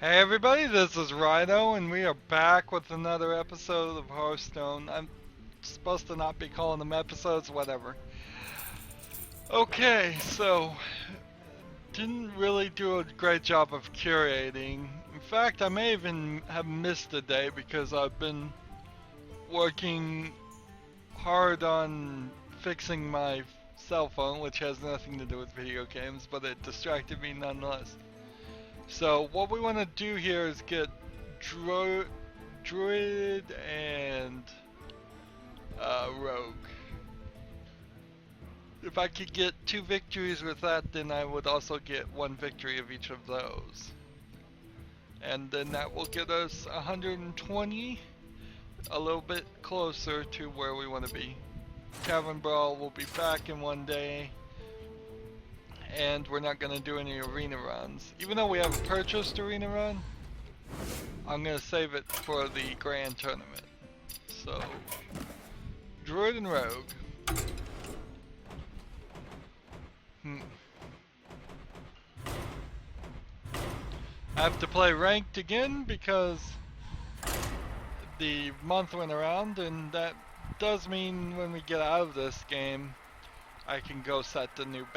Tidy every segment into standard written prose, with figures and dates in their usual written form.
Hey everybody, this is Rydo, and we are back with another episode of Hearthstone. I'm supposed to not be calling them episodes, whatever. Okay, so didn't really do a great job of curating. In fact, I may even have missed a day because I've been working hard on fixing my cell phone, which has nothing to do with video games, but it distracted me nonetheless. So what we want to do here is get Druid and Rogue. If I could get 2 victories with that, then I would also get 1 victory of each of those. And then that will get us 120, a little bit closer to where we want to be. Tavern Brawl will be back in 1 day. And we're not going to do any arena runs. Even though we have a purchased arena run, I'm going to save it for the grand tournament. So, Druid and Rogue. I have to play ranked again because the month went around, and that does mean when we get out of this game, I can go set the new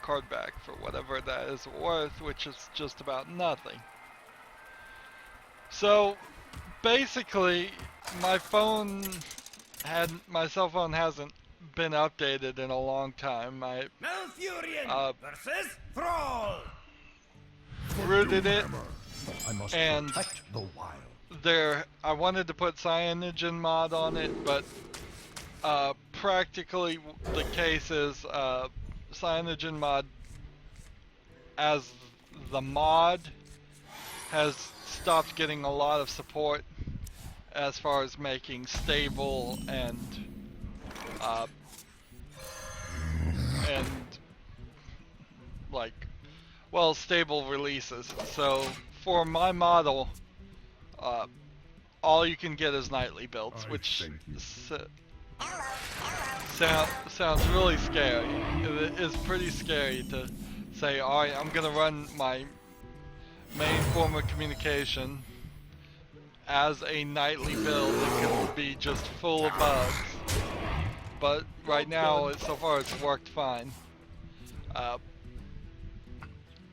card back for whatever that is worth, which is just about nothing. So basically my cell phone hasn't been updated in a long time. I versus Thrall. rooted it, and the I wanted to put Cyanogen mod on it, but practically the case is Cyanogen mod as the mod has stopped getting a lot of support as far as making stable and like, well, stable releases. So for my model, all you can get is nightly builds, which sounds really scary. It is pretty scary to say, alright, I'm gonna run my main form of communication as a nightly build that could be just full of bugs. But right now, so far, it's worked fine.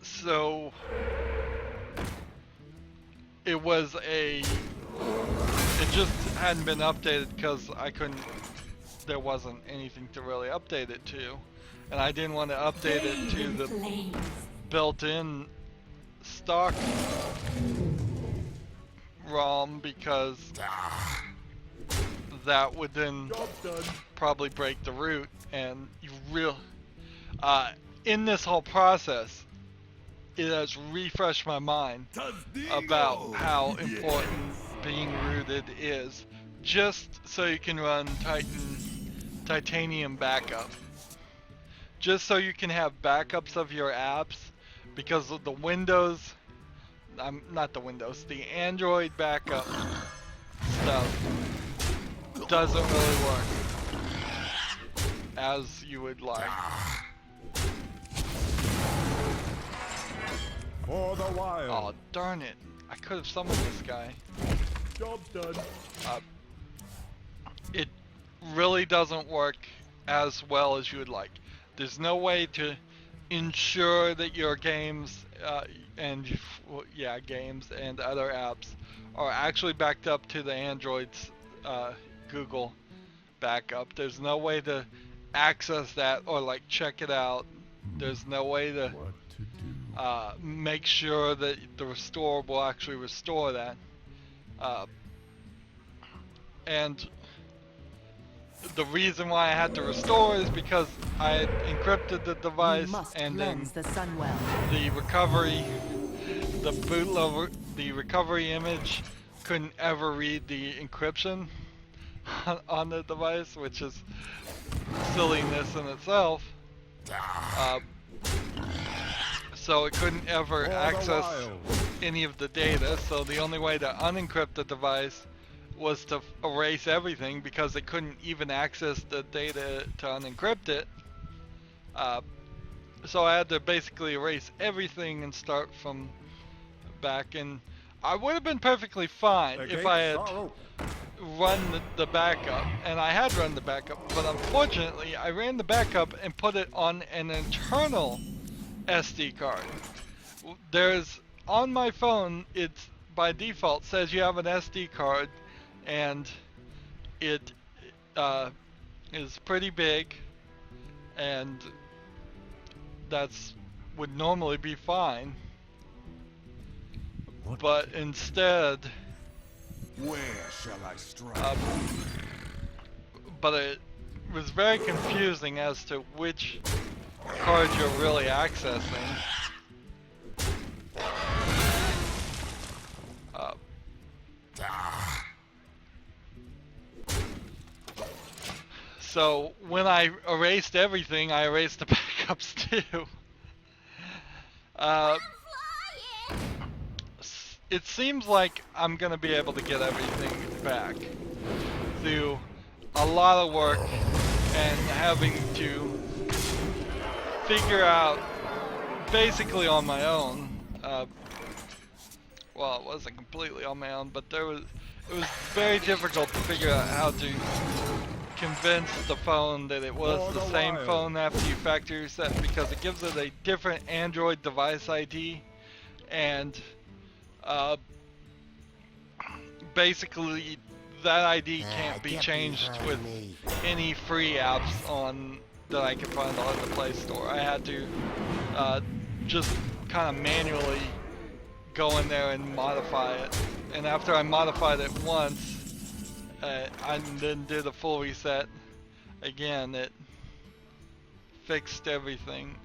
So it just hadn't been updated because there wasn't anything to really update it to, and I didn't want to update it to the built-in stock ROM because that would then probably break the root, and in this whole process, it has refreshed my mind about how important being rooted is, just so you can run titanium backup, just so you can have backups of your apps, because of the the Android backup stuff doesn't really work as you would like. For the wild. Oh, darn it. I could have summoned this guy. Job done. It really doesn't work as well as you would like. There's no way to ensure that your games games and other apps are actually backed up to the Android's Google backup. There's no way to access that or like check it out. There's no way to make sure that the restore will actually restore that. And the reason why I had to restore is because I had encrypted the device, and then the recovery image couldn't ever read the encryption on the device, which is silliness in itself. So it couldn't ever access any of the data, so the only way to unencrypt the device was to erase everything, because it couldn't even access the data to unencrypt it. So I had to basically erase everything and start from back, and I would have been perfectly fine if I had run the backup, and I had run the backup, but unfortunately I ran the backup and put it on an internal SD card. There's, on my phone, it's by default says you have an SD card, and it is pretty big, and that's would normally be fine. But instead, where shall I strike? But it was very confusing as to which card you're really accessing. So when I erased everything, I erased the backups too. It seems like I'm gonna be able to get everything back through a lot of work and having to figure out basically on my own. Well, it wasn't completely on my own, but it was very difficult to figure out how to convince the phone that it was the same phone after you factory reset, because it gives it a different Android device ID, and basically that ID can't be changed with any free apps on that I can find on the Play Store. I had to just kind of manually go in there and modify it, and after I modified it once, I then did a full reset again. It fixed everything.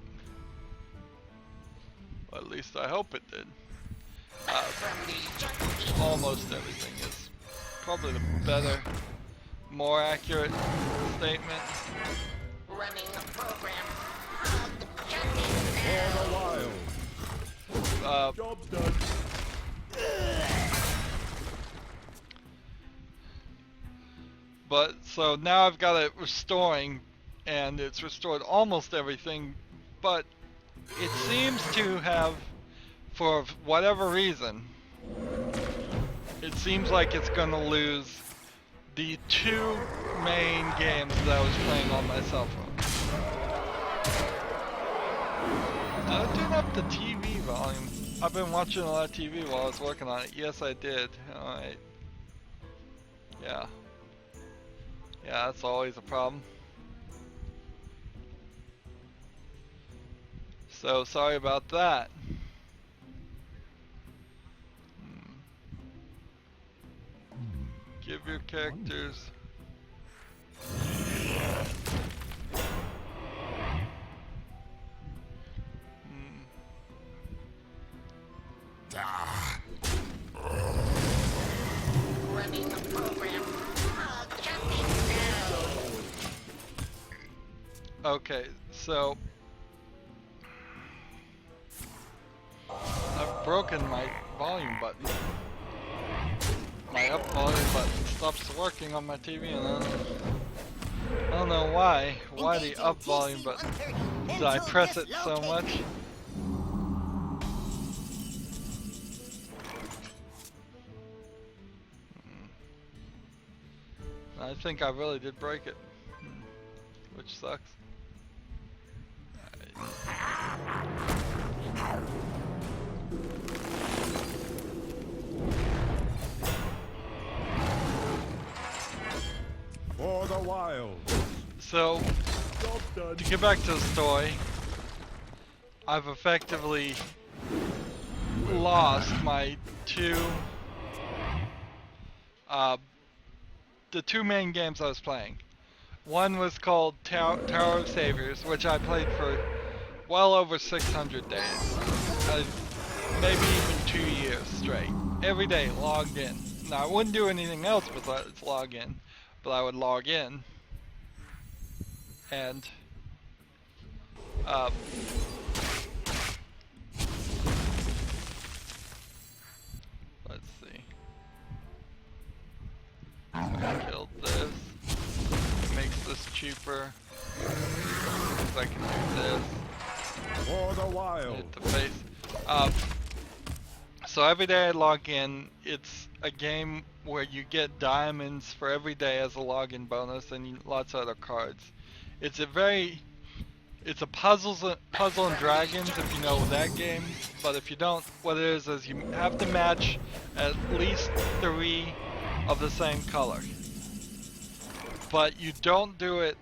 Well, at least I hope it did. Almost everything is probably the better, more accurate statement. Running the program. For the wild. Job's done. But so now I've got it restoring, and it's restored almost everything, but it seems to have, for whatever reason, it seems like it's gonna lose the two main games that I was playing on my cell phone. I turned up the TV volume. I've been watching a lot of TV while I was working on it. Yes, I did. Alright. Yeah. Yeah, that's always a problem. So, sorry about that. Give your characters... Running the program. Okay, so I've broken my volume button. My up volume button stops working on my TV, and I don't know why. Why the up volume button? Did I press it so much? I think I really did break it, which sucks. For the wild. So, to get back to the story, I've effectively lost my the two main games I was playing. One was called Tower of Saviors, which I played for well over 600 days. Maybe even 2 years straight. Every day, logged in. Now, I wouldn't do anything else besides log in, but I would log in. And, let's see. I killed this. It makes this cheaper. Because I can do this. For the wild. Hit the face. So every day I log in, it's a game where you get diamonds for every day as a login bonus and lots of other cards. It's a puzzle and dragons if you know that game, but if you don't, what it is you have to match at least 3 of the same color. But you don't do it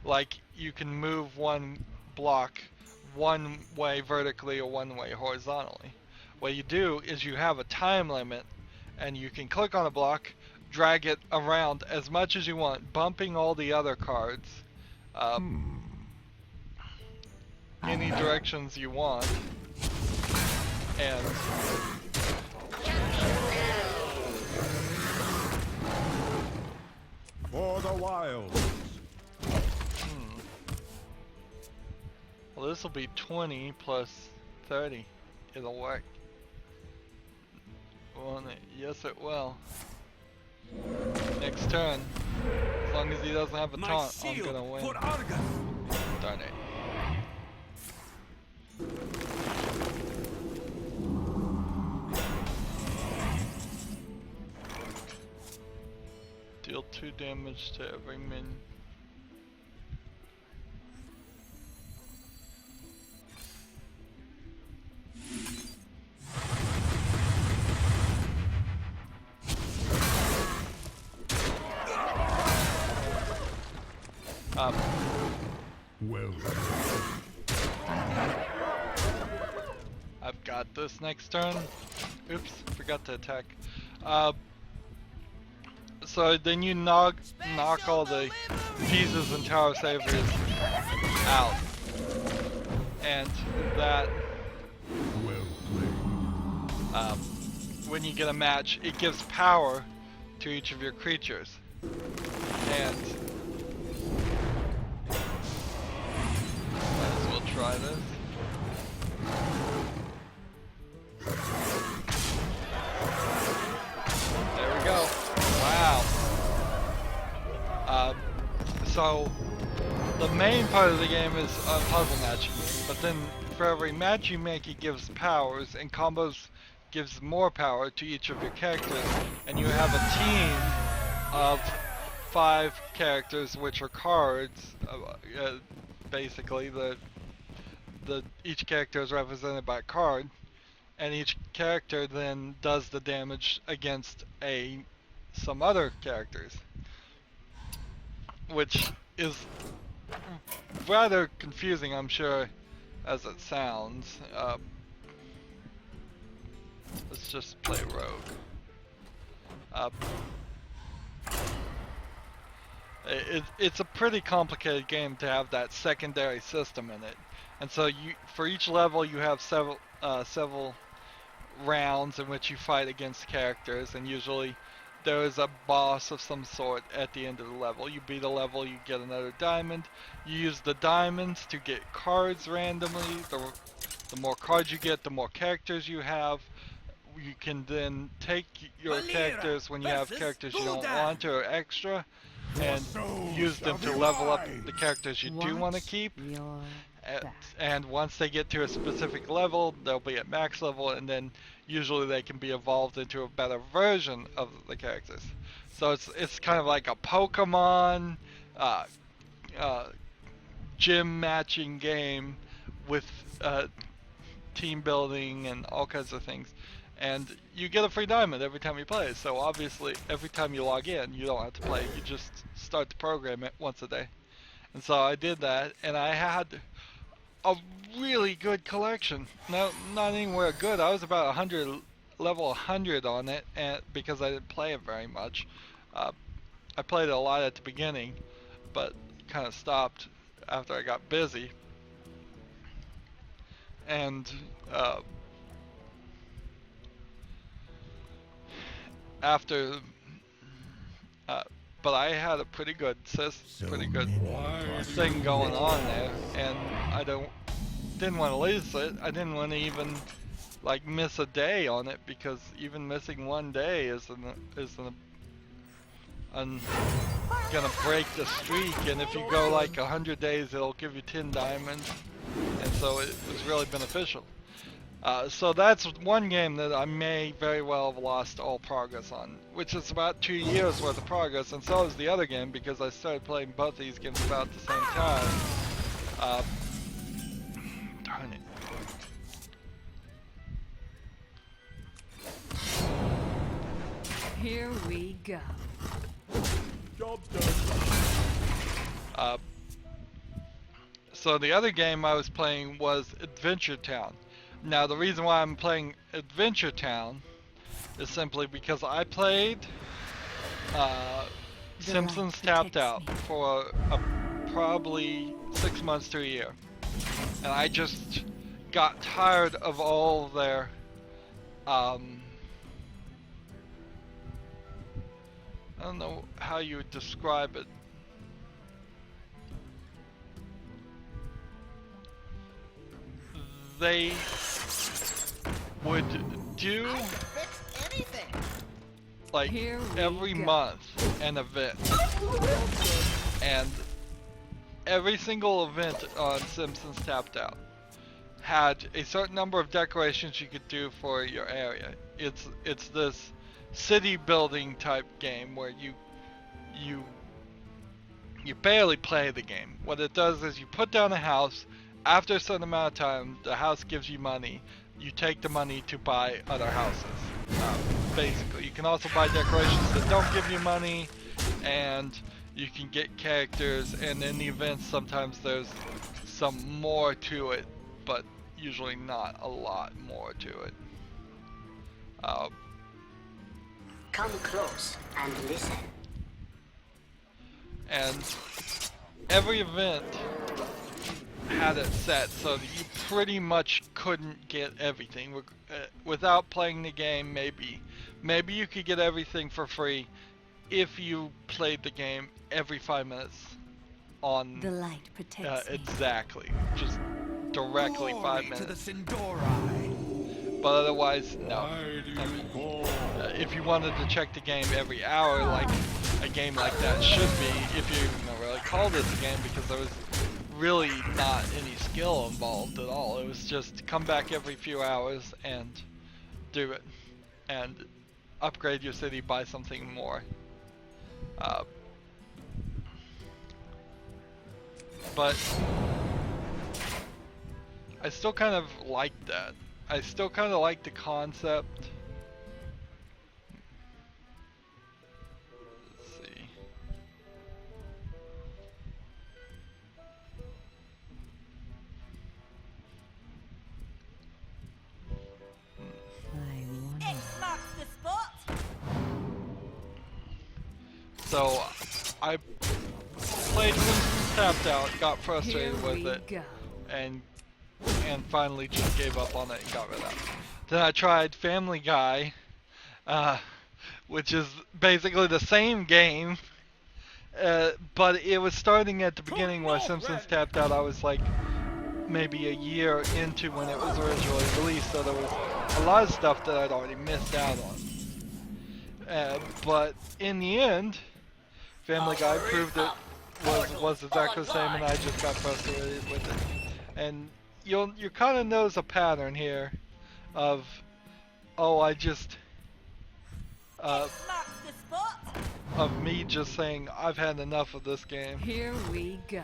like you can move one block one way vertically or one way horizontally. What you do is you have a time limit and you can click on a block, drag it around as much as you want, bumping all the other cards any directions you want, and For the wild. Well, this will be 20 plus 30. It'll work. Won't it? Yes, it will. Next turn. As long as he doesn't have a taunt, I'm gonna win. Darn it. Deal 2 damage to every minion. Well. I've got this next turn. Oops, forgot to attack. So then you knock all the pieces and tower savers out, and that when you get a match, it gives power to each of your creatures, and might as well try this. There we go. Wow. So the main part of the game is a puzzle matching game, but then for every match you make, it gives powers, and combos gives more power to each of your characters, and you have a team of 5 characters, which are cards. Basically, each character is represented by a card, and each character then does the damage against some other characters, which is rather confusing, I'm sure, as it sounds. Let's just play rogue. It's a pretty complicated game to have that secondary system in it, and so for each level you have several rounds in which you fight against characters, and usually there is a boss of some sort at the end of the level. You beat a level, you get another diamond. You use the diamonds to get cards randomly. The more cards you get, the more characters you have. You can then take your characters when you have characters you don't want or extra, and use them to level up the characters you do want to keep. And once they get to a specific level, they'll be at max level, and then usually they can be evolved into a better version of the characters. So it's kind of like a Pokemon gym matching game with team building and all kinds of things. And you get a free diamond every time you play. So obviously, every time you log in, you don't have to play. You just start the program once a day. And so I did that, and I had a really good collection. No, not anywhere good. I was about level 100 on it, and because I didn't play it very much. I played it a lot at the beginning, but kind of stopped after I got busy. And but I had a pretty good thing going on there, and I didn't want to lose it. I didn't want to even like miss a day on it, because even missing one day is gonna break the streak. And if you go like 100 days, it'll give you 10 diamonds, and so it was really beneficial. So that's one game that I may very well have lost all progress on, which is about 2 years worth of progress, and so is the other game because I started playing both these games about the same time. Darn it. Here we go. Job's done. So the other game I was playing was Adventure Town. Now the reason why I'm playing Adventure Town is simply because I played Simpsons Tapped Out for probably 6 months to a year. And I just got tired of all their I don't know how you would describe it. They would do like every month an event, and every single event on Simpsons Tapped Out had a certain number of decorations you could do for your area. It's this city building type game where you barely play the game. What it does is you put down a house. After a certain amount of time, the house gives you money. You take the money to buy other houses. Basically, you can also buy decorations that don't give you money, and you can get characters. And in the events, sometimes there's some more to it, but usually not a lot more to it. Come close and listen. And every event had it set so that you pretty much couldn't get everything without playing the game. Maybe you could get everything for free if you played the game every 5 minutes on The light protects me. exactly, just directly 5 minutes. To the Sindori. But otherwise, no. If you wanted to check the game every hour, like a game like that should be, if you even really call this a game, because there was really not any skill involved at all. It was just come back every few hours and do it, and upgrade your city, buy something more. But I still kind of like that. I still kind of like the concept. Let's see. So I played Simpsons Tapped Out, got frustrated with it, and finally just gave up on it and got rid of it. Then I tried Family Guy, which is basically the same game, but it was starting at the beginning where Simpsons Tapped Out. I was like maybe a year into when it was originally released, so there was a lot of stuff that I'd already missed out on. But in the end, Family Guy proved it was exactly the same, and I just got frustrated with it. And you kind of notice a pattern here of, I just of me just saying I've had enough of this game. Here we go.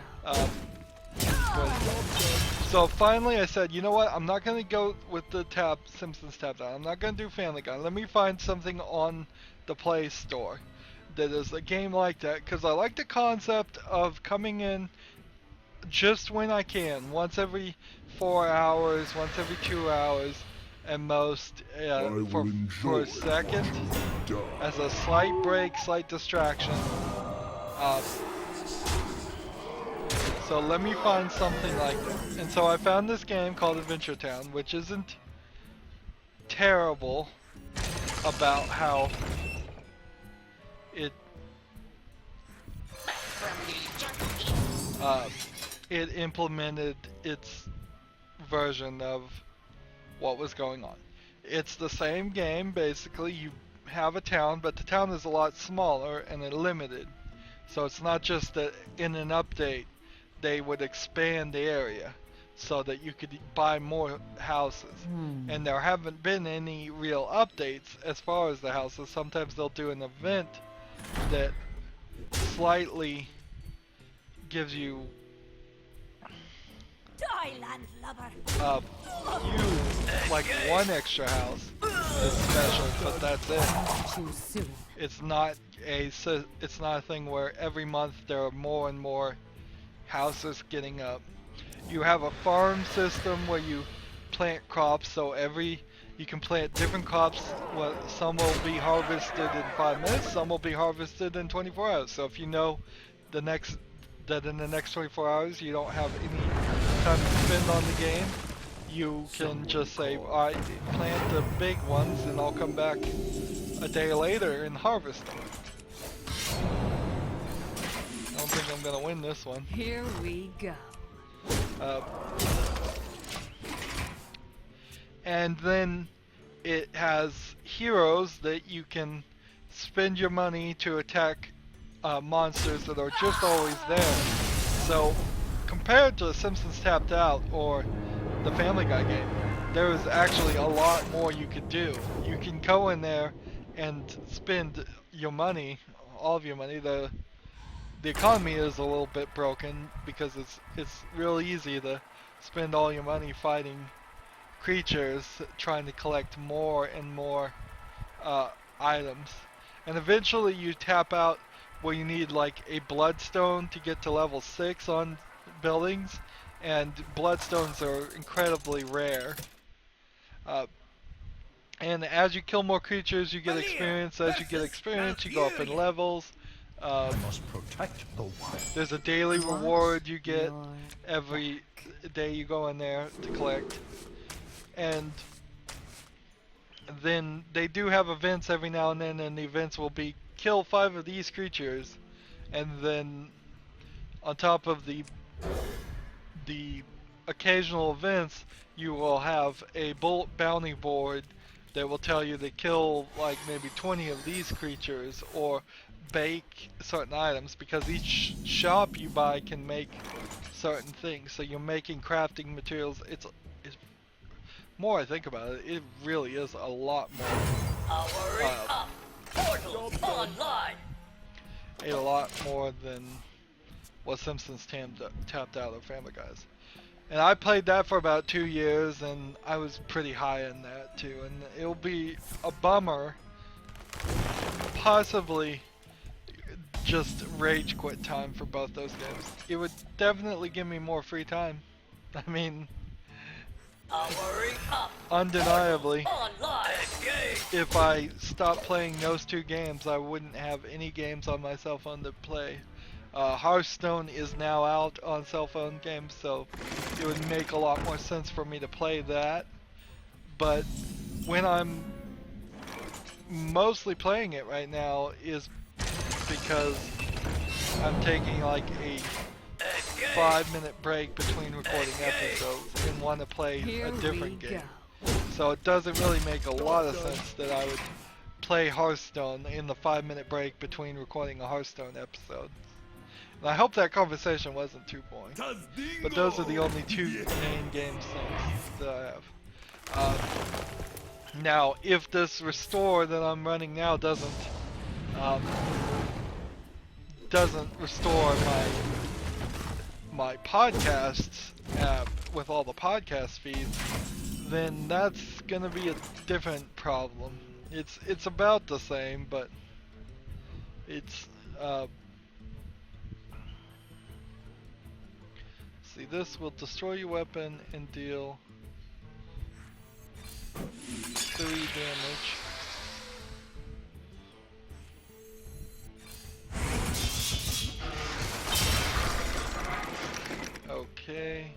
So finally I said, you know what, I'm not going to go with the Simpsons Tapped Out. I'm not going to do Family Guy. Let me find something on the Play Store that is a game like that, because I like the concept of coming in just when I can, once every 4 hours, once every 2 hours, and most for a second, as a slight break, slight distraction. So let me find something like that. And so I found this game called Adventure Town, which isn't terrible about how it implemented its version of what was going on. It's the same game, basically. You have a town, but the town is a lot smaller and limited. So it's not just that in an update they would expand the area, so that you could buy more houses. And there haven't been any real updates as far as the houses. Sometimes they'll do an event that slightly gives you like one extra house is special, but that's it. Too soon. It's not a thing where every month there are more and more houses getting up. You have a farm system where you plant crops, so you can plant different crops. Well, some will be harvested in 5 minutes, some will be harvested in 24 hours. So if you know that in the next 24 hours you don't have any time to spend on the game, you can just say, alright, plant the big ones and I'll come back a day later and harvest them. I don't think I'm gonna win this one. Here we go. And then it has heroes that you can spend your money to attack monsters that are just always there. So compared to The Simpsons Tapped Out or the Family Guy game, there is actually a lot more you could do. You can go in there and spend your money, all of your money. The economy is a little bit broken because it's real easy to spend all your money fighting creatures, trying to collect more and more items. And eventually you tap out where you need like a bloodstone to get to level 6 on buildings, and bloodstones are incredibly rare. And as you kill more creatures, you get experience. As you get experience, you go up in levels. Must protect the wild. There's a daily reward you get every day you go in there to collect. And then they do have events every now and then, and the events will be kill 5 of these creatures, and then on top of the occasional events, you will have a bounty board that will tell you to kill like maybe 20 of these creatures or bake certain items, because each shop you buy can make certain things. So you're making crafting materials. It's more I think about it, it really is a lot more. A lot more than what Simpsons Tapped Out or Family Guys. And I played that for about 2 years, and I was pretty high in that too. And it'll be a bummer, possibly just rage quit time for both those games. It would definitely give me more free time. I mean, undeniably, if I stopped playing those 2 games, I wouldn't have any games on my cell phone to play. Hearthstone is now out on cell phone games, so it would make a lot more sense for me to play that. But when I'm mostly playing it right now is because I'm taking like a 5-minute break between recording episodes and want to play a different game. So it doesn't really make a lot of sense that I would play Hearthstone in the 5-minute break between recording a Hearthstone episode. And I hope that conversation wasn't too boring. But those are the only 2 main game songs that I have. Now, if this restore that I'm running now doesn't restore my podcasts app with all the podcast feeds, then that's gonna be a different problem. It's about the same, but it's see, this will destroy your weapon and deal 3 damage. Okay.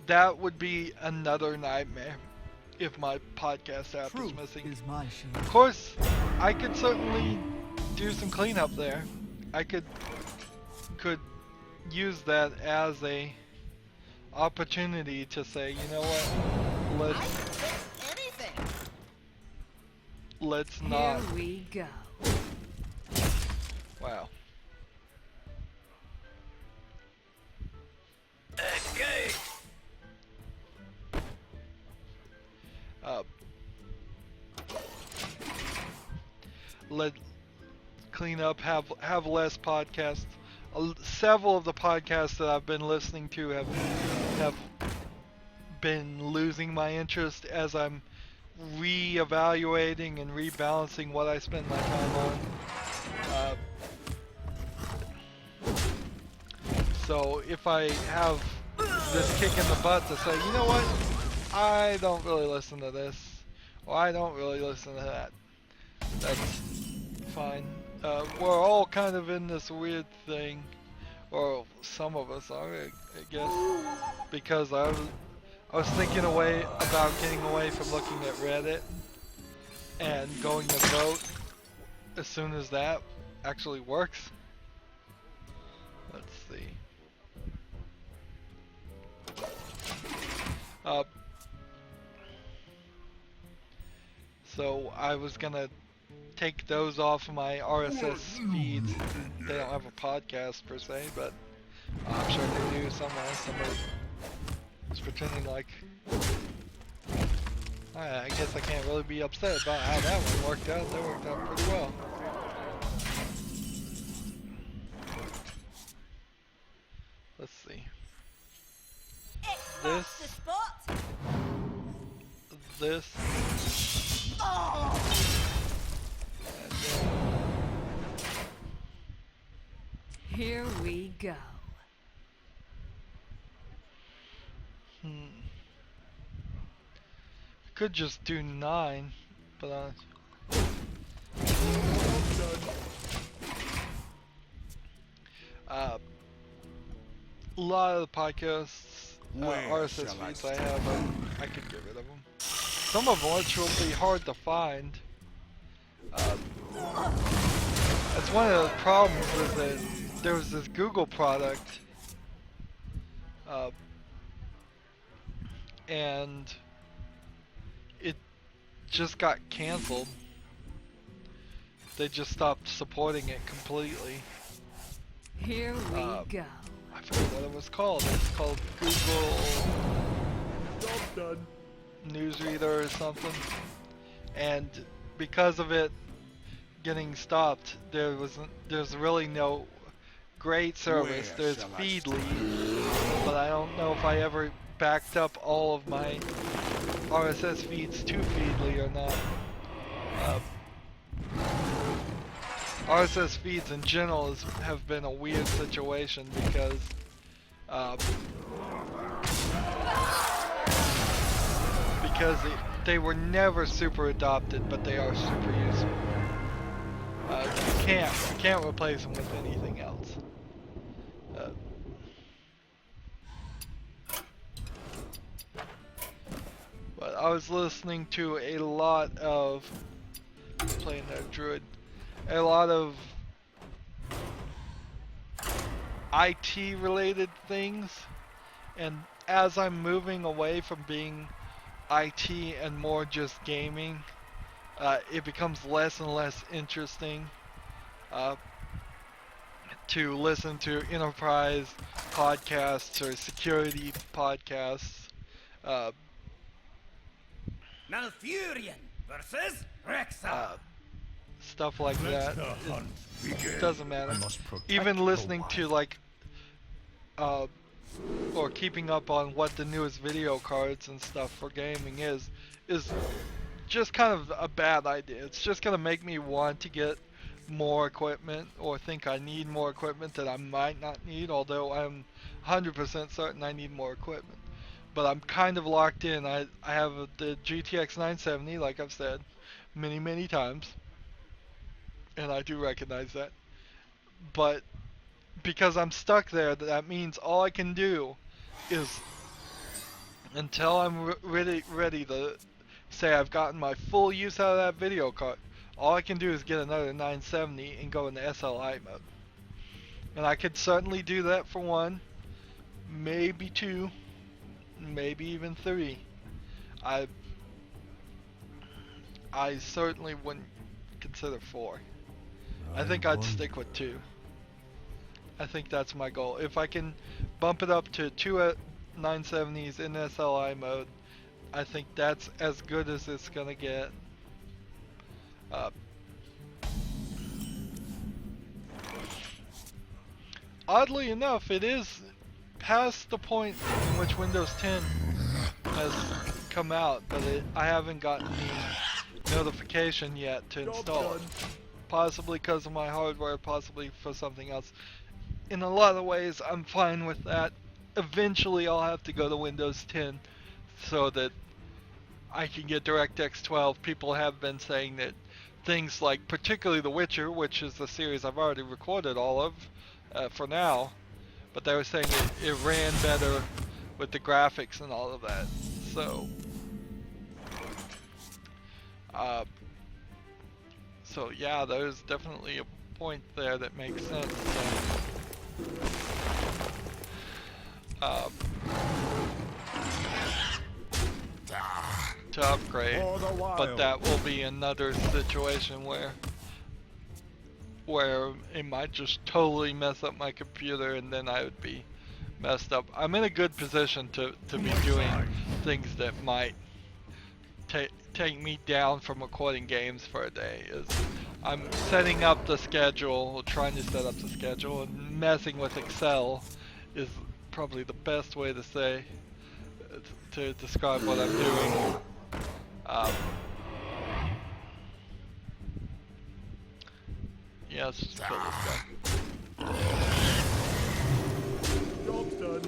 That would be another nightmare if my podcast app is missing. Of course, I could certainly do some cleanup there. I could use that as a opportunity to say, you know what, let's not Here we go. clean up, have less podcasts. Several of the podcasts that I've been listening to have been losing my interest as I'm re-evaluating and rebalancing what I spend my time on. So if I have this kick in the butt to say, you know what, I don't really listen to this, or I don't really listen to that, that's fine. We're all kind of in this weird thing, or some of us are, I guess, because I was thinking about getting away from looking at Reddit and going to vote as soon as that actually works. Let's see. So I was gonna take those off my RSS feeds. They don't have a podcast per se, but I'm sure they do somewhere. Somebody is pretending like. I guess I can't really be upset about how that one worked out. That worked out pretty well. Let's see. This. And then, Here we go. Could just do 9, but a lot of the podcasts, RSS feeds I have, I could get rid of them. Some of which will be hard to find. That's one of the problems with it. There was this Google product, and it just got canceled. They just stopped supporting it completely. Here we go. I forget what it was called. It's called Google Newsreader or something. And because of it getting stopped, there's really no great service. There's Feedly, but I don't know if I ever backed up all of my RSS feeds to Feedly or not. RSS feeds in general have been a weird situation because they were never super adopted, but they are super useful. You can't replace them with anything else. But I was listening to a lot of playing that druid. A lot of IT related things, and as I'm moving away from being IT and more just gaming, it becomes less and less interesting to listen to enterprise podcasts or security podcasts. Malfurion versus Rexa. Stuff like that. It doesn't matter. Even listening to like or keeping up on what the newest video cards and stuff for gaming is just kind of a bad idea. It's just gonna make me want to get more equipment or think I need more equipment that I might not need, although I'm 100% certain I need more equipment. But I'm kind of locked in. I have the GTX 970, like I've said many times, and I do recognize that. But because I'm stuck there, that means all I can do is, until I'm ready to say I've gotten my full use out of that video card, all I can do is get another 970 and go into SLI mode. And I could certainly do that for 1, maybe 2, maybe even 3. I certainly wouldn't consider 4. I think I'd stick with 2. I think that's my goal. If I can bump it up to 2 970s in SLI mode, I think that's as good as it's gonna get. oddly enough, it is past the point in which Windows 10 has come out, but I haven't gotten the notification yet to install it. Possibly because of my hardware, possibly for something else. In a lot of ways, I'm fine with that. Eventually, I'll have to go to Windows 10 so that I can get DirectX 12. People have been saying that things like, particularly The Witcher, which is the series I've already recorded all of for now, but they were saying it ran better with the graphics and all of that. So, so yeah, there's definitely a point there that makes sense. To upgrade, but that will be another situation where it might just totally mess up my computer, and then I would be messed up. I'm in a good position to be doing things that might take me down from recording games for a day. I'm setting up the schedule, trying to set up the schedule, and messing with Excel is probably the best way to say to describe what I'm doing. Yes, kill this guy. Job's done.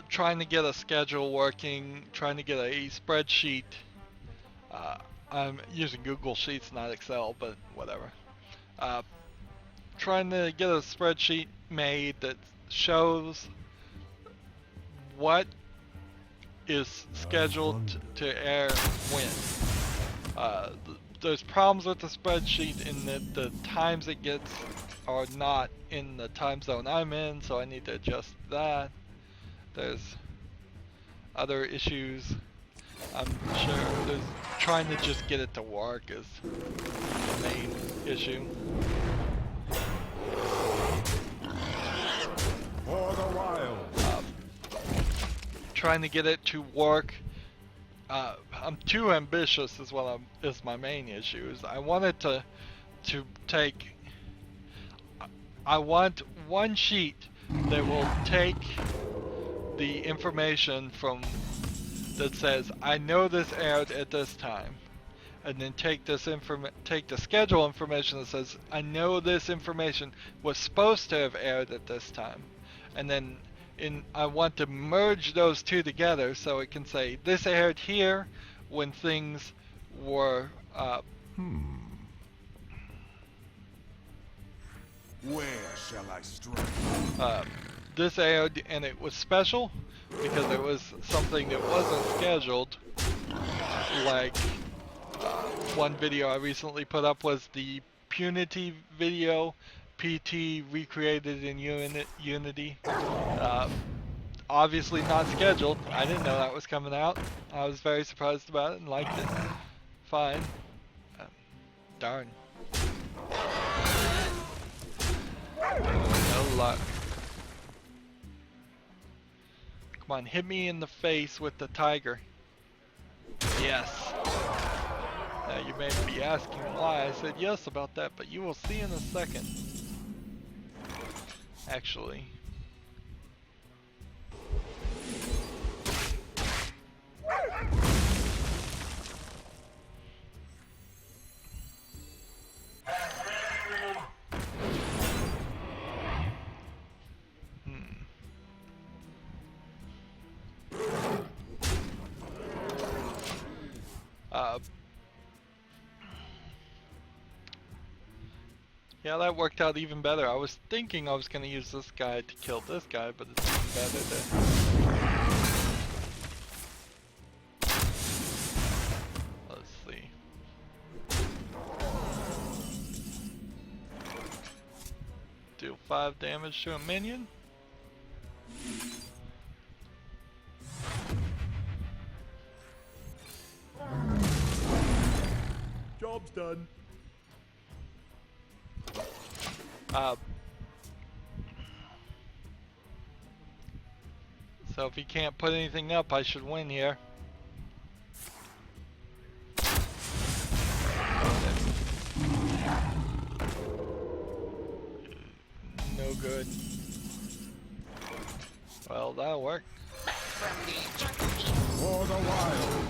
Trying to get a schedule working, trying to get a spreadsheet. I'm using Google Sheets, not Excel, but whatever. Trying to get a spreadsheet made that shows what is scheduled to air when. There's problems with the spreadsheet in that the times it gets are not in the time zone I'm in, so I need to adjust that. There's other issues. I'm sure there's trying to just get it to work is the main issue. For the wild. Trying to get it to work. I'm too ambitious is is my main issue. Is I want it to take. I want one sheet that will take the information from that says I know this aired at this time, and then take the schedule information that says I know this information was supposed to have aired at this time, and then I want to merge those two together so it can say this aired here when things were Where shall I strike? This aired and it was special because it was something that wasn't scheduled. Like one video I recently put up was the Punity video, PT recreated in Unity. Obviously not scheduled. I didn't know that was coming out. I was very surprised about it and liked it. Fine. Darn. No luck. Come on, hit me in the face with the tiger. Yes. Now you may be asking why I said yes about that, but you will see in a second. Actually. Yeah, that worked out even better. I was thinking I was going to use this guy to kill this guy, but it's even better to... Let's see. Deal 5 damage to a minion. Job's done. So if he can't put anything up, I should win here. good. Well, that'll work. For the wild.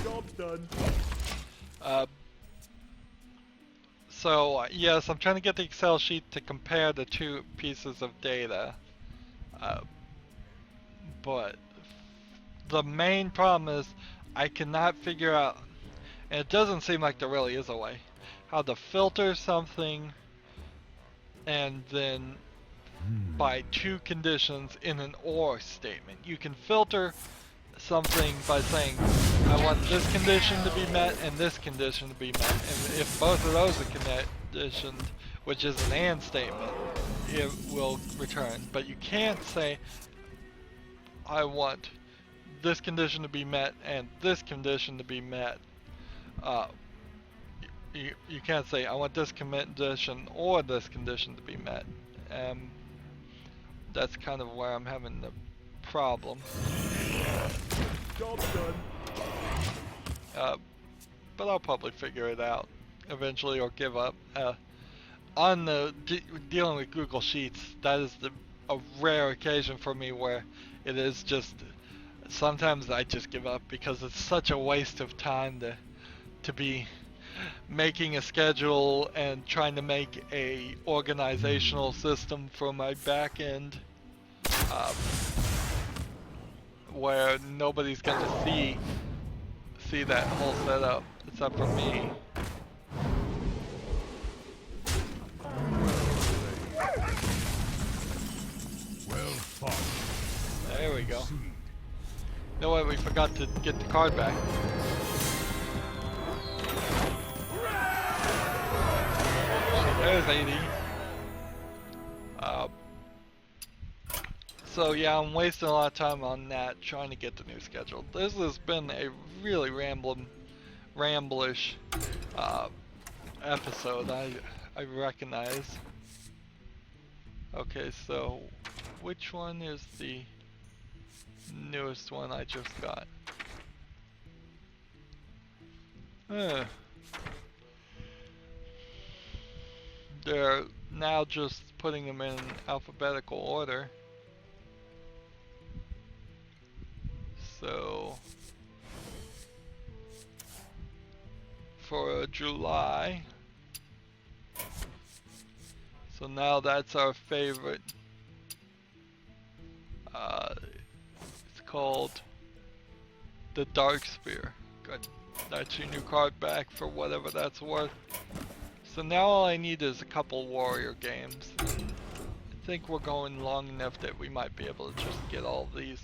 Job's done. So yes, I'm trying to get the Excel sheet to compare the two pieces of data. But the main problem is I cannot figure out, and it doesn't seem like there really is a way, how to filter something and then by two conditions in an OR statement. You can filter something by saying I want this condition to be met and this condition to be met, and if both of those are conditioned, which is an AND statement, it will return. But you can't say I want this condition to be met and this condition to be met. You can't say I want this condition or this condition to be met. That's kind of where I'm having the problem. Job's done. But I'll probably figure it out eventually or give up. On the dealing with Google Sheets, that is a rare occasion for me where it is just, sometimes I just give up because it's such a waste of time to be making a schedule and trying to make a organizational system for my back end where nobody's gonna see that whole setup except for me. Well fought. There we go. You know what, we forgot to get the card back. There's 80. So yeah, I'm wasting a lot of time on that, trying to get the new schedule. This has been a really ramblish episode, I recognize. Okay, so which one is the newest one I just got? They're now just putting them in alphabetical order. So for July, so now that's our favorite. It's called the Dark Spear. Good. That's your new card back for whatever that's worth. So now all I need is a couple warrior games. I think we're going long enough that we might be able to just get all of these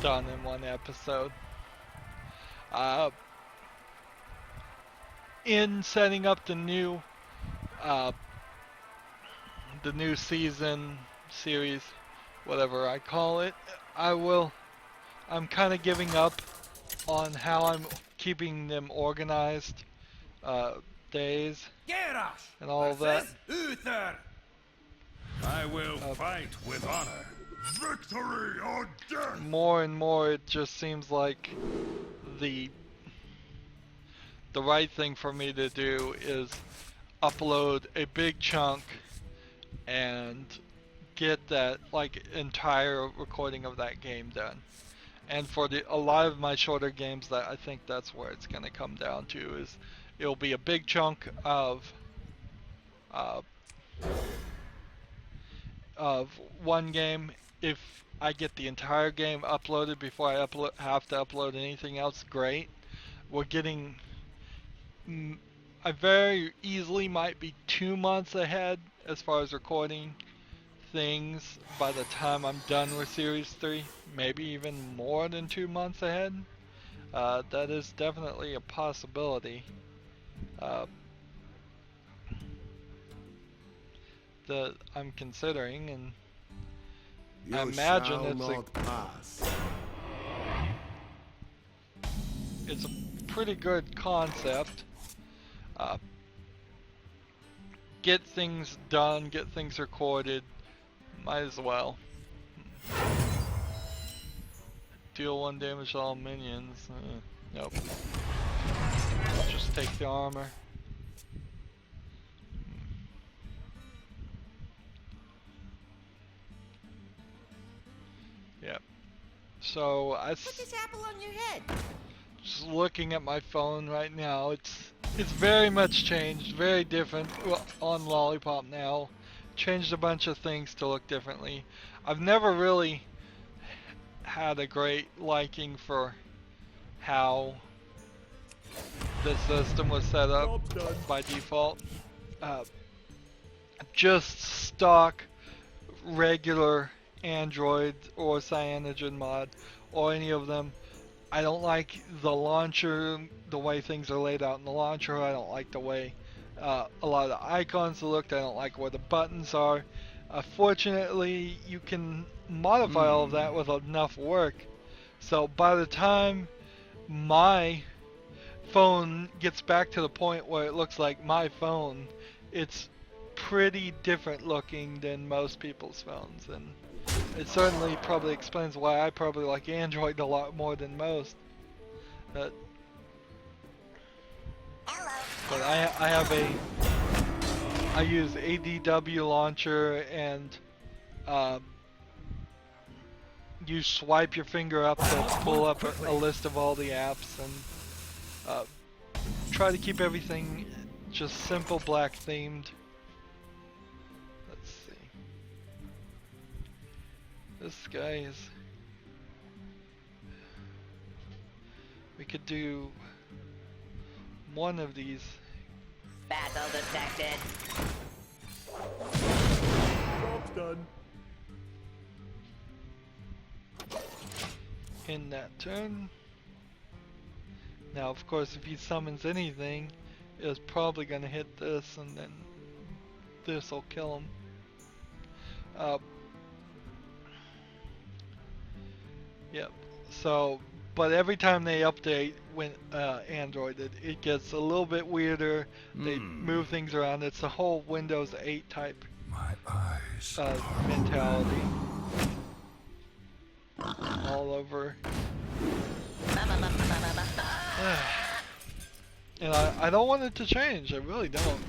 done in one episode. In setting up the new season, series, whatever I call it, I'm kind of giving up on how I'm keeping them organized, days and all of that. I will fight with honor. Victory or death! More and more it just seems like the right thing for me to do is upload a big chunk and get that entire recording of that game done. And for a lot of my shorter games, that I think that's where it's going to come down to, is it'll be a big chunk of one game. If I get the entire game uploaded before I have to upload anything else, great. We're getting, I very easily might be 2 months ahead as far as recording things by the time I'm done with Series 3. Maybe even more than 2 months ahead. That is definitely a possibility. That I'm considering, and I imagine it's a pretty good concept. Get things done, get things recorded, might as well. Deal 1 damage to all minions. Nope. Just take the armor. So Put this apple on your head. just looking at my phone right now, it's very much changed, very different on Lollipop now. Changed a bunch of things to look differently. I've never really had a great liking for how the system was set up by default. Uh, just stock regular Android or Cyanogen mod or any of them. I don't like the launcher, the way things are laid out in the launcher. I don't like the way a lot of the icons look. I don't like where the buttons are. Fortunately, you can modify all of that with enough work. So by the time my phone gets back to the point where it looks like my phone, it's pretty different looking than most people's phones, and it certainly probably explains why I probably like Android a lot more than most. But I use ADW launcher, and you swipe your finger up to pull up a list of all the apps, and try to keep everything just simple black themed. Let's see. This guy is... We could do one of these. Battle detected. Job's done. In that turn. Now, of course, if he summons anything, it's probably going to hit this, and then this will kill him. Yep. So, but every time they update when Android, it gets a little bit weirder. They move things around. It's a whole Windows 8 type My eyes. mentality all over. And I don't want it to change. I really don't.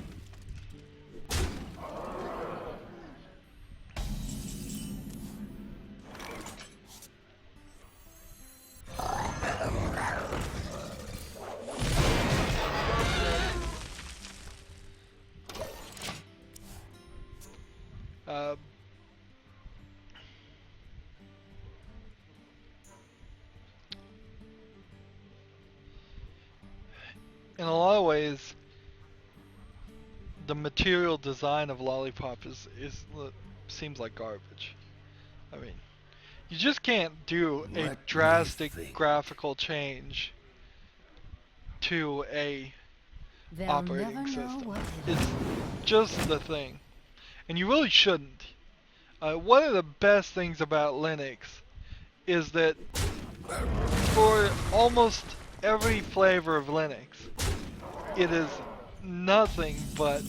In a lot of ways, the material design of Lollipop seems like garbage. I mean, you just can't do a Let me drastic think. graphical change to a They'll operating never know system. what It's just the thing, and you really shouldn't. One of the best things about Linux is that for almost every flavor of Linux, it is nothing but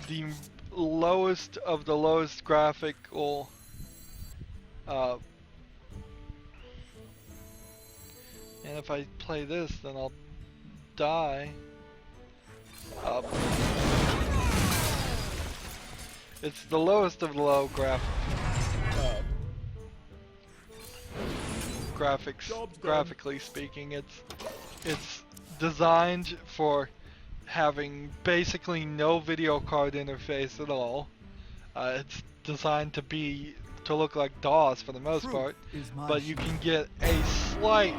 the lowest of the lowest graphical and if I play this, then I'll die. It's the lowest of the low graphics. Graphically speaking, it's designed for having basically no video card interface at all. It's designed to look like DOS for the most part, but you can get a slight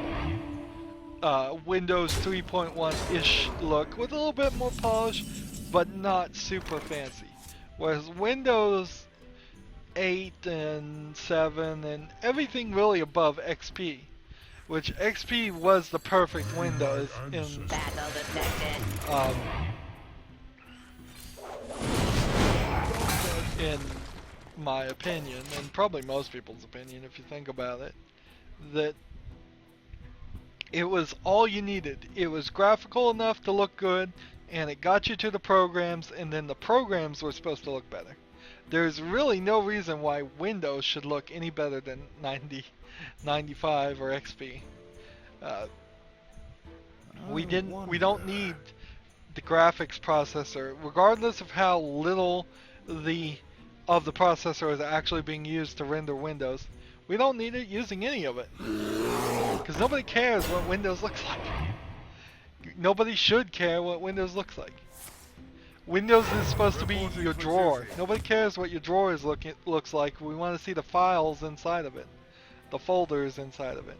Windows 3.1-ish look with a little bit more polish, but not super fancy. Whereas Windows 8 and 7 and everything really above XP, which XP was the perfect Windows Battle detected. In my opinion, and probably most people's opinion if you think about it, that it was all you needed. It was graphical enough to look good, and it got you to the programs, and then the programs were supposed to look better. There's really no reason why Windows should look any better than 90, 95, or XP. We don't need the graphics processor, regardless of how little of the processor is actually being used to render Windows. We don't need it using any of it. Because nobody cares what Windows looks like. Nobody should care what Windows looks like. Windows is supposed to be your drawer. Nobody cares what your drawer looks like. We want to see the files inside of it. The folders inside of it.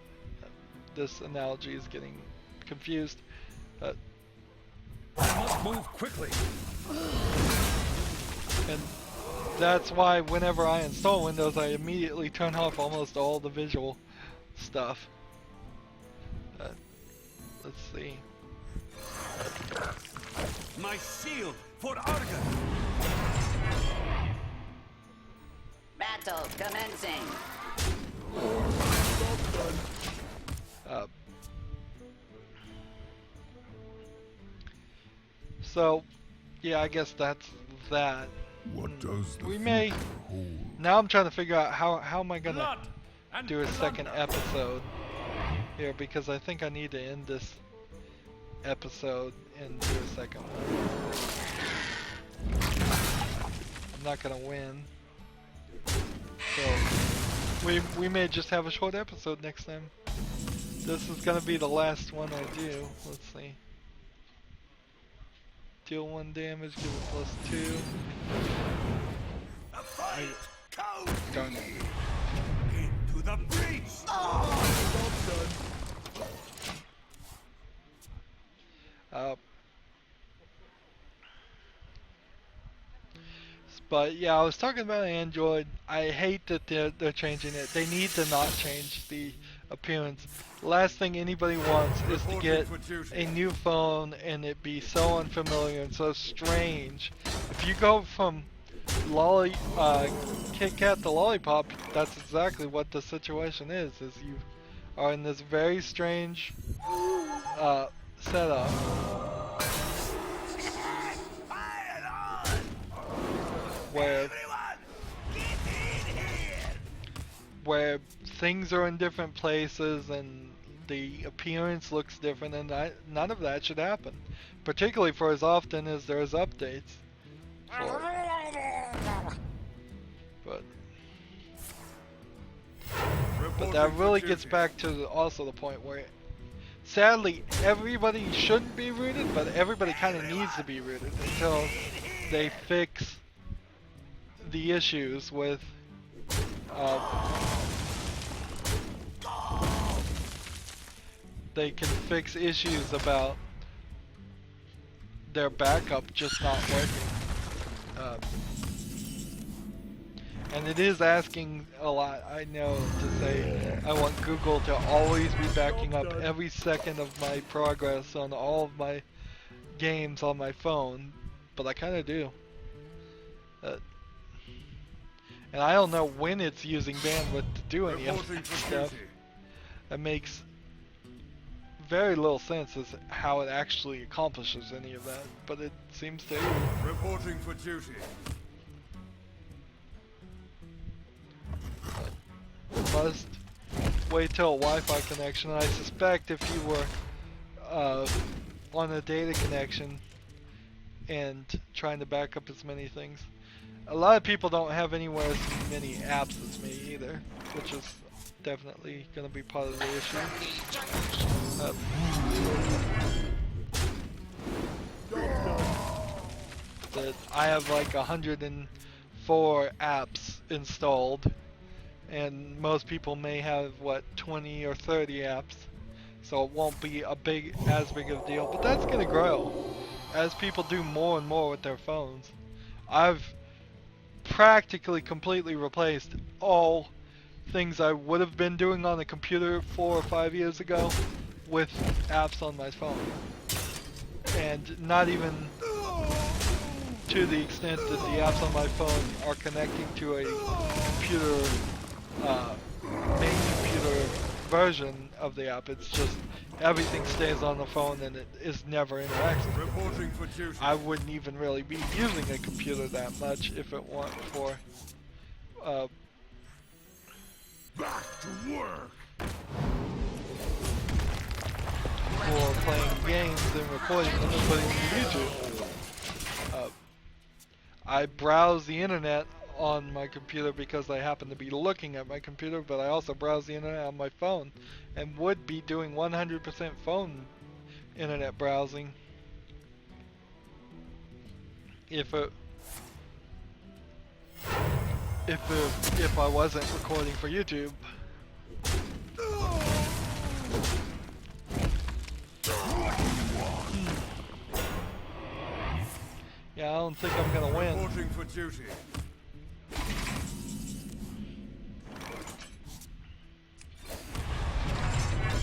This analogy is getting confused. I must move quickly. And that's why whenever I install Windows, I immediately turn off almost all the visual stuff. Let's see. My shield for Argon. Battle commencing. So, yeah, I guess that's that. What does the We may. future hold? Now I'm trying to figure out how am I gonna Blood and do a second plunder. episode here, because I think I need to end this episode and do a second one. I'm not gonna win, so we may just have a short episode next time. This is gonna be the last one I do. Let's see. Deal 1 damage, give it +2. A fight. Go Darn it. into the breach. But yeah, I was talking about Android. I hate that they're changing it. They need to not change the appearance. Last thing anybody wants is to get a new phone and it be so unfamiliar and so strange. If you go from Kit Kat to Lollipop, that's exactly what the situation is you are in this very strange setup. Where things are in different places and the appearance looks different, and none of that should happen, particularly for as often as there's updates for it. But that really gets back to also the point where sadly everybody shouldn't be rooted, but everybody kind of needs to be rooted until they fix the issues with they can fix issues about their backup just not working. And it is asking a lot, I know, to say I want Google to always be backing up every second of my progress on all of my games on my phone, but I kind of do. And I don't know when it's using bandwidth to do any of that stuff. That makes very little sense as how it actually accomplishes any of that, but it seems to. Reporting for duty. Must wait till a Wi-Fi connection. I suspect if you were on a data connection and trying to back up as many things. A lot of people don't have anywhere as many apps as me either, which is definitely going to be part of the issue. That I have like 104 apps installed, and most people may have what 20 or 30 apps, so it won't be as big of a deal. But that's going to grow as people do more and more with their phones. I've practically completely replaced all things I would have been doing on a computer 4 or 5 years ago with apps on my phone, and not even to the extent that the apps on my phone are connecting to a computer, main computer version of the app. It's just everything stays on the phone and it is never interactive. Reporting for duty. I wouldn't even really be using a computer that much if it weren't for Back to work. for playing games and recording them and putting them to YouTube. I browse the internet on my computer because I happen to be looking at my computer, but I also browse the internet on my phone and would be doing 100% phone internet browsing if I wasn't recording for YouTube. Yeah, I don't think I'm gonna win. Reporting for duty.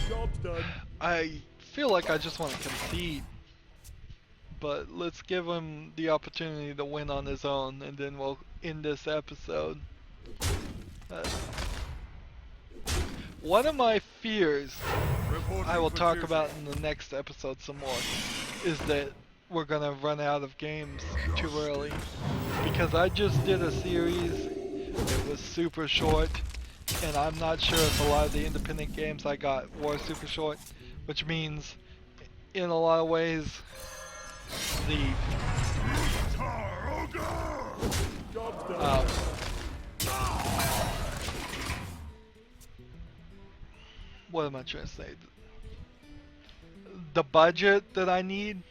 Job's done. I feel like I just want to concede, but let's give him the opportunity to win on his own, and then we'll end this episode. One of my fears, I will talk about in the next episode some more, is that we're gonna run out of games too early, because I just did a series. It was super short, and I'm not sure if a lot of the independent games I got were super short, which means in a lot of ways the what am I trying to say? The budget that I need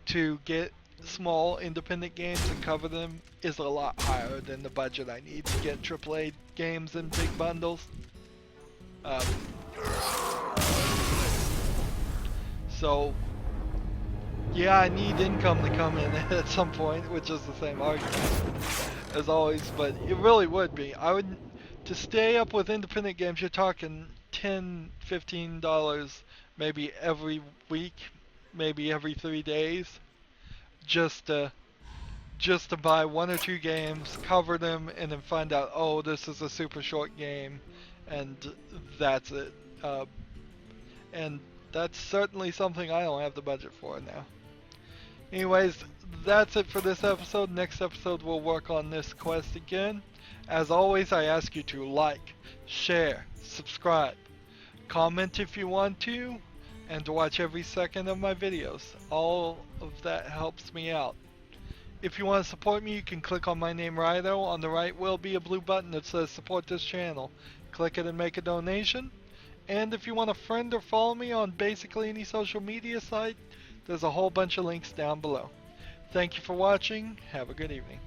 to get small independent games and cover them is a lot higher than the budget I need to get AAA games in big bundles. So yeah, I need income to come in at some point, which is the same argument as always, but it really would be. I would, to stay up with independent games, you're talking $10, $15 maybe every week, maybe every 3 days, just to buy 1 or 2 games, cover them, and then find out, oh, this is a super short game, and that's it. And that's certainly something I don't have the budget for now. Anyways, that's it for this episode. Next episode we'll work on this quest again. As always, I ask you to like, share, subscribe, comment if you want to, and to watch every second of my videos. All of that helps me out. If you want to support me, you can click on my name, Rydo. On the right will be a blue button that says support this channel. Click it and make a donation. And if you want to friend or follow me on basically any social media site, there's a whole bunch of links down below. Thank you for watching. Have a good evening.